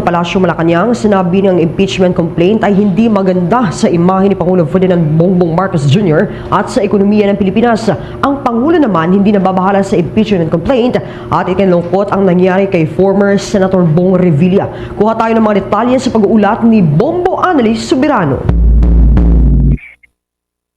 Palasyo Malacanang, sinabi ng impeachment complaint ay hindi maganda sa imahe ni Pangulong Ferdinand Bongbong Marcos Jr. at sa ekonomiya ng Pilipinas. Ang Pangulo naman hindi nababahala sa impeachment complaint at ikinalungkot ang nangyari kay former Senator Bong Revilla. Kuha tayo ng mga detalye sa pag-uulat ni Bombo Annalise Subirano.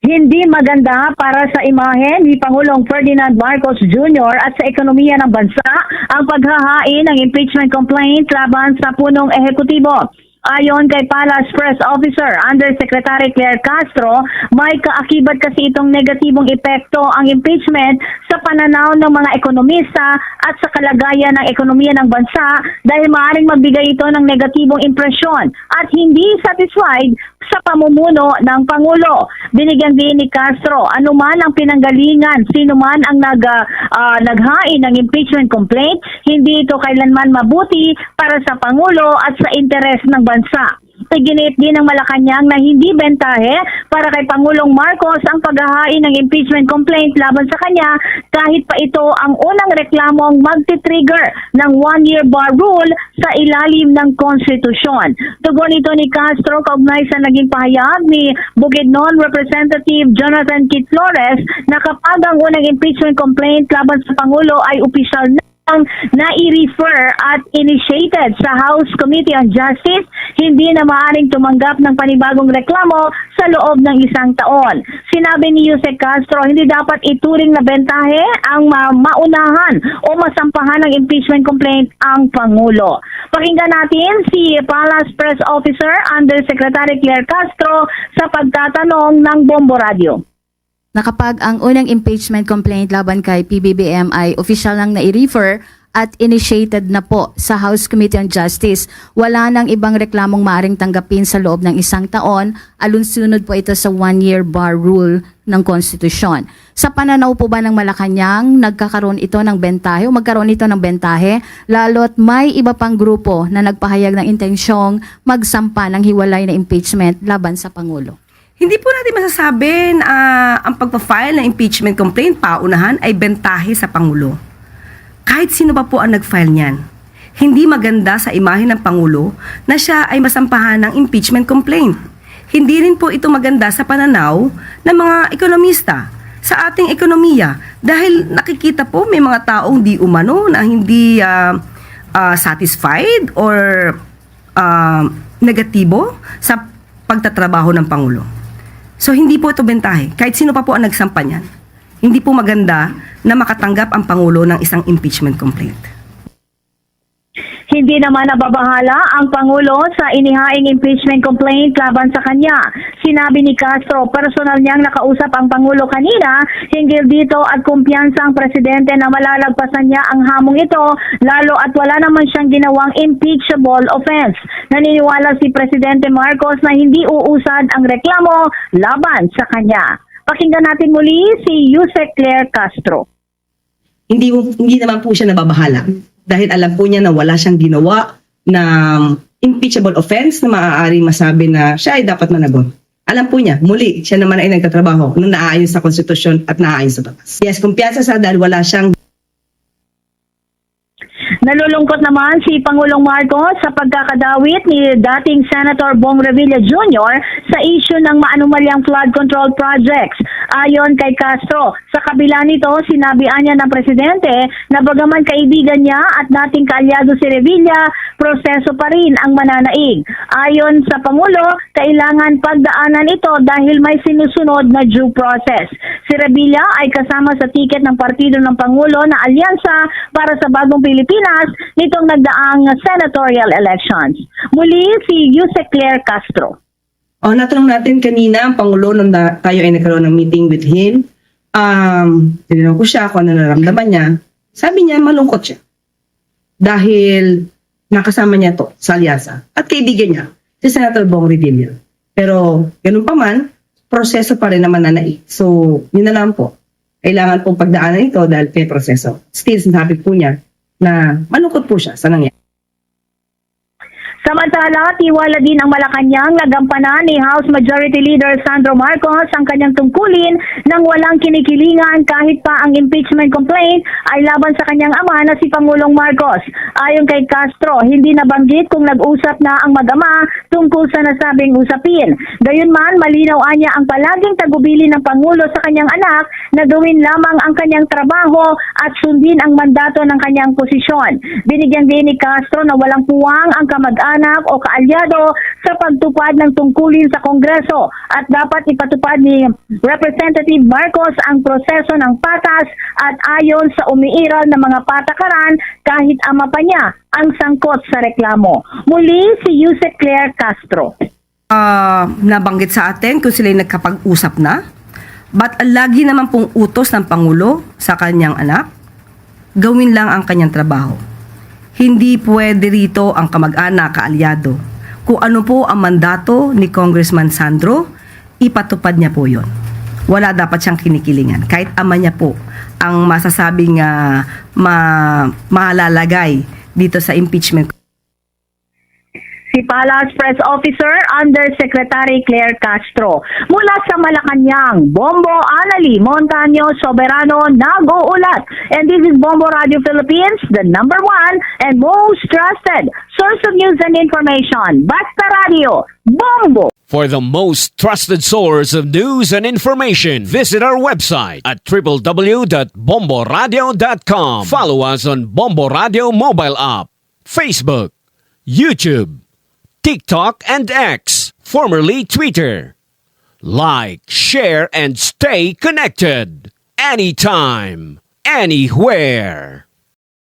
Hindi maganda para sa imahe ni Pangulong Ferdinand Marcos Jr. at sa ekonomiya ng bansa ang paghahain ng impeachment complaint laban sa punong ehekutibo. Ayon kay Palace Press Officer Undersecretary Claire Castro, may kaakibat kasi itong negatibong epekto ang impeachment sa pananaw ng mga ekonomista at sa kalagayan ng ekonomiya ng bansa dahil maaaring magbigay ito ng negatibong impresyon at hindi satisfied sa pamumuno ng Pangulo. Binigyan din ni Castro, anuman ang pinanggalingan, sino man ang naghain ng impeachment complaint, hindi ito kailanman mabuti para sa Pangulo at sa interes ng bansa. Iginit din ng Malacanang na hindi bentahe para kay Pangulong Marcos ang paghahain ng impeachment complaint laban sa kanya kahit pa ito ang unang reklamong magti-trigger ng one-year bar rule sa ilalim ng konstitusyon. Tugon ito ni Castro kaugnay sa naging pahayag ni Bukidnon Representative Jonathan Kit Flores na kapag ang unang impeachment complaint laban sa Pangulo ay opisyal na i-refer at initiated sa House Committee on Justice, hindi na maaaring tumanggap ng panibagong reklamo sa loob ng isang taon. Sinabi ni Yusek Castro, hindi dapat ituring na bentahe ang maunahan o masampahan ng impeachment complaint ang Pangulo. Pakinggan natin si Palace Press Officer Undersecretary Claire Castro sa pagtatanong ng Bombo Radio. Na kapag ang unang impeachment complaint laban kay PBBM ay official lang na i-refer at initiated na po sa House Committee on Justice, wala nang ibang reklamong maaring tanggapin sa loob ng isang taon, alunsunod po ito sa one-year bar rule ng konstitusyon. Sa pananaw po ba ng Malacanang, nagkakaroon ito ng bentahe o magkaroon ito ng bentahe, lalo't may iba pang grupo na nagpahayag ng intensyong magsampa ng hiwalay na impeachment laban sa Pangulo? Hindi po natin masasabi na ang pagpa-file ng impeachment complaint paunahan ay bentahe sa Pangulo. Kahit sino pa po ang nag-file niyan, hindi maganda sa imahe ng Pangulo na siya ay masampahan ng impeachment complaint. Hindi rin po ito maganda sa pananaw ng mga ekonomista sa ating ekonomiya dahil nakikita po may mga taong di umano na hindi satisfied or negatibo sa pagtatrabaho ng Pangulo. So, hindi po ito bentahe. Kahit sino pa po ang nagsampa niyan. Hindi po maganda na makatanggap ang Pangulo ng isang impeachment complaint. Hindi naman nababahala ang Pangulo sa inihaing impeachment complaint laban sa kanya. Sinabi ni Castro, personal niyang nakausap ang Pangulo kanina hinggil dito at kumpiyansa ang Presidente na malalagpasan niya ang hamong ito lalo at wala naman siyang ginawang impeachable offense. Naniniwala si Presidente Marcos na hindi uusad ang reklamo laban sa kanya. Pakinggan natin muli si Yusek Claire Castro. Hindi naman po siya nababahala dahil alam po niya na wala siyang ginawa na impeachable offense na maaari masabi na siya ay dapat managot. Alam po niya, muli, siya naman ay nagtatrabaho na naaayon sa konstitusyon at naaayon sa batas. Yes, kumpiyansa sa dahil wala siyang. Nalulungkot naman si Pangulong Marcos sa pagkakadawit ni dating Senator Bong Revilla Jr. sa issue ng maanumalyang flood control projects. Ayon kay Castro, sa kabila nito, sinabihan niya ng Presidente na bagaman kaibigan niya at dating kaalyado si Revilla, proseso pa rin ang mananaig. Ayon sa Pangulo, kailangan pagdaanan ito dahil may sinusunod na due process. Si Revilla ay kasama sa tiket ng partido ng Pangulo na alyansa para sa bagong Pilipinas nitong nagdaang senatorial elections. Muli si Yusek Claire Castro. Natanong natin kanina ang Pangulo nung tayo ay nagkaroon ng meeting with him. Tinanong ko siya kung ano nararamdaman niya. Sabi niya malungkot siya. Dahil nakasama niya to sa alyansa at kaibigan niya si Senator Bong Revilla. Pero ganun pa man, proseso pa rin naman na naik. So, yun na lang po. Kailangan pong pagdaanan ito dahil may proseso. Still, sinabi po niya na malungkot po siya sa nangyari. Sa Samantala, tiwala din ang Malacanang na gampanan ni House Majority Leader Sandro Marcos ang kanyang tungkulin nang walang kinikilingan kahit pa ang impeachment complaint ay laban sa kanyang ama na si Pangulong Marcos. Ayon kay Castro, hindi nabanggit kung nag-usap na ang mag-ama tungkol sa nasabing usapin. Gayunman, malinaw niya ang palaging tagubili ng Pangulo sa kanyang anak na gawin lamang ang kanyang trabaho at sundin ang mandato ng kanyang posisyon. Binigyan din ni Castro na walang puwang ang kamag-anak o kaalyado sa pagtupad ng tungkulin sa Kongreso at dapat ipatupad ni Representative Marcos ang proseso ng patas at ayon sa umiiral na mga patakaran kahit ama pa niya ang sangkot sa reklamo. Muli si Yusek Claire Castro. Nabanggit sa atin kung sila'y nagkapag-usap na. But lagi naman pong utos ng Pangulo sa kanyang anak, gawin lang ang kanyang trabaho. Hindi pwede rito ang kamag-anak, kaalyado. Kung ano po ang mandato ni Congressman Sandro, ipatupad niya po yon. Wala dapat siyang kinikilingan. Kahit ama niya po ang masasabing malalagay dito sa impeachment. Si Palace Press Officer Undersecretary Claire Castro. Mula sa Malacanang, Bombo Anali Montaño Soberano nag-uulat. And this is Bombo Radio Philippines, the number one and most trusted source of news and information. Basta Radio, Bombo! For the most trusted source of news and information, visit our website at www.bomboradio.com. Follow us on Bombo Radio mobile app, Facebook, YouTube, TikTok, and X, formerly Twitter. Like, share, and stay connected. Anytime, anywhere.